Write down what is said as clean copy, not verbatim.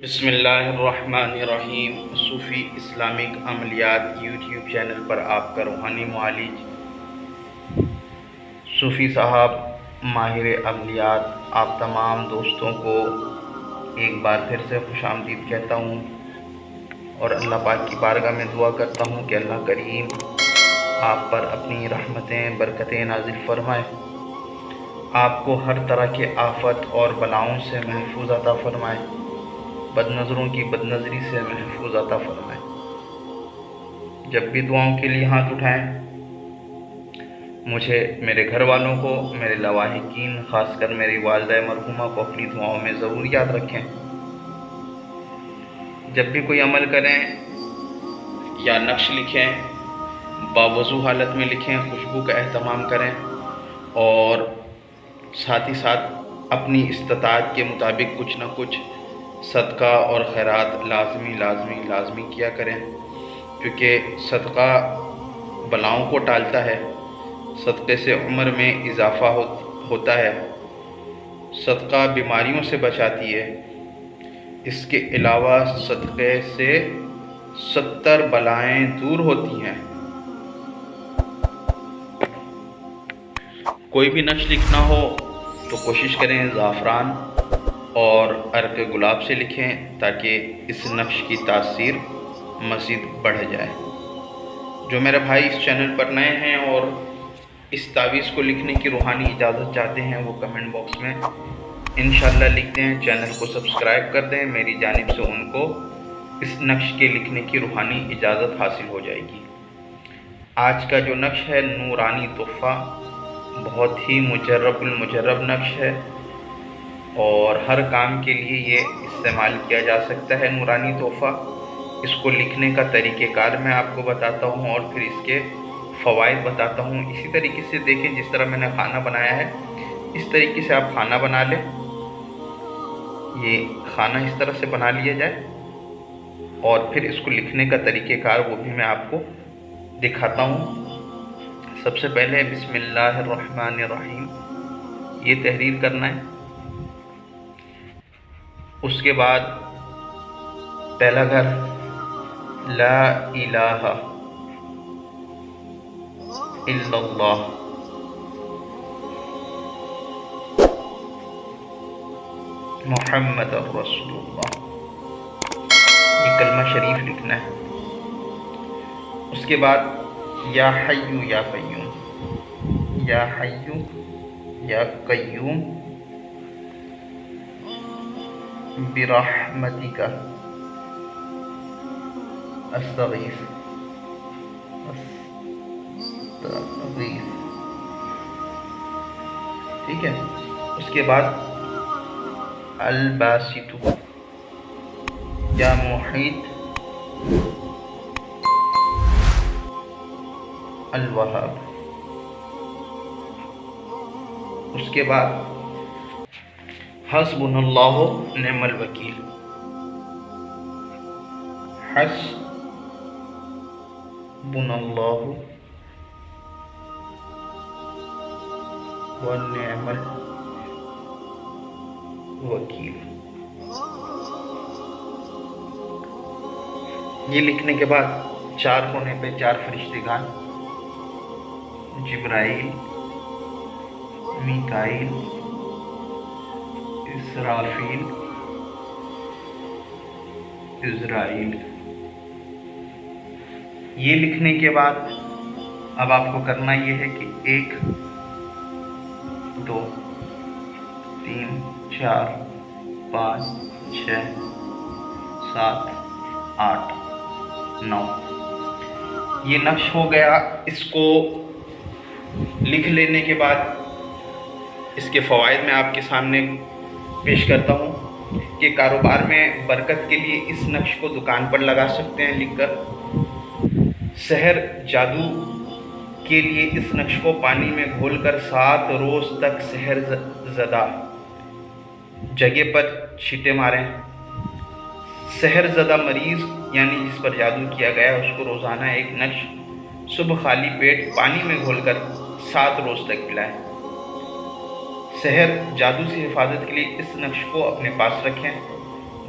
بسم اللہ الرحمن الرحیم۔ صوفی اسلامک عملیات یوٹیوب چینل پر آپ کا روحانی معالج صوفی صاحب ماہر عملیات آپ تمام دوستوں کو ایک بار پھر سے خوش آمدید کہتا ہوں، اور اللہ پاک کی بارگاہ میں دعا کرتا ہوں کہ اللہ کریم آپ پر اپنی رحمتیں برکتیں نازل فرمائے، آپ کو ہر طرح کے آفت اور بلاؤں سے محفوظ عطا فرمائے، بد نظروں کی بد نظری سے محفوظ عطا فرمائے۔ جب بھی دعاؤں کے لیے ہاتھ اٹھائیں، مجھے، میرے گھر والوں کو، میرے لواحقین، خاص کر میری والدہ مرحومہ کو اپنی دعاؤں میں ضرور یاد رکھیں۔ جب بھی کوئی عمل کریں یا نقش لکھیں، باوضو حالت میں لکھیں، خوشبو کا اہتمام کریں، اور ساتھ ہی ساتھ اپنی استطاعت کے مطابق کچھ نہ کچھ صدقہ اور خیرات لازمی کیا کریں، کیونکہ صدقہ بلاؤں کو ٹالتا ہے، صدقے سے عمر میں اضافہ ہوتا ہے، صدقہ بیماریوں سے بچاتی ہے۔ اس کے علاوہ صدقے سے 70 بلائیں دور ہوتی ہیں۔ کوئی بھی نقش لکھنا ہو تو کوشش کریں زعفران اور عرق گلاب سے لکھیں، تاکہ اس نقش کی تاثیر مزید بڑھ جائے۔ جو میرے بھائی اس چینل پر نئے ہیں اور اس تعویذ کو لکھنے کی روحانی اجازت چاہتے ہیں، وہ کمنٹ باکس میں انشاءاللہ لکھ دیں، چینل کو سبسکرائب کر دیں، میری جانب سے ان کو اس نقش کے لکھنے کی روحانی اجازت حاصل ہو جائے گی۔ آج کا جو نقش ہے نورانی تحفہ، بہت ہی مجرب نقش ہے، اور ہر کام کے لیے یہ استعمال کیا جا سکتا ہے نورانی تحفہ۔ اس کو لکھنے کا طریقہ کار میں آپ کو بتاتا ہوں، اور پھر اس کے فوائد بتاتا ہوں۔ اسی طریقے سے دیکھیں، جس طرح میں نے کھانا بنایا ہے، اس طریقے سے آپ کھانا بنا لیں۔ یہ کھانا اس طرح سے بنا لیا جائے، اور پھر اس کو لکھنے کا طریقہ کار وہ بھی میں آپ کو دکھاتا ہوں۔ سب سے پہلے بسم اللہ الرحمن الرحیم یہ تحریر کرنا ہے۔ اس کے بعد پہلا گھر لا الہ الا اللہ، محمد رسول اللہ، یہ کلمہ شریف لکھنا ہے۔ اس کے بعد یا حی یا قیوم، یا حی یا قیوم برحمتک استغیث، ٹھیک ہے۔ اس کے بعد الباسط یا محیط الوہاب۔ اس کے بعد حسبنا اللہ نعم الوکیل، حسبنا اللہ ونعم الوکیل۔ یہ لکھنے کے بعد چار کونے پہ 4 فرشتگان، جبرائیل، میکائیل، اسرافیل، عزرائیل۔ یہ لکھنے کے بعد اب آپ کو کرنا یہ ہے کہ 1 2 3 4 5 6 7 8 9 یہ نقش ہو گیا۔ اس کو لکھ لینے کے بعد اس کے فوائد میں آپ کے سامنے پیش کرتا ہوں کہ کاروبار میں برکت کے لیے اس نقش کو دکان پر لگا سکتے ہیں لکھ کر۔ سحر جادو کے لیے اس نقش کو پانی میں گھول کر 7 روز تک سحر زدہ جگہ پر چھینٹے ماریں۔ سحر زدہ مریض یعنی جس پر جادو کیا گیا اس کو روزانہ ایک نقش صبح خالی پیٹ پانی میں گھول کر 7 روز تک پلائیں۔ سحر جادو سے حفاظت کے لیے اس نقش کو اپنے پاس رکھیں۔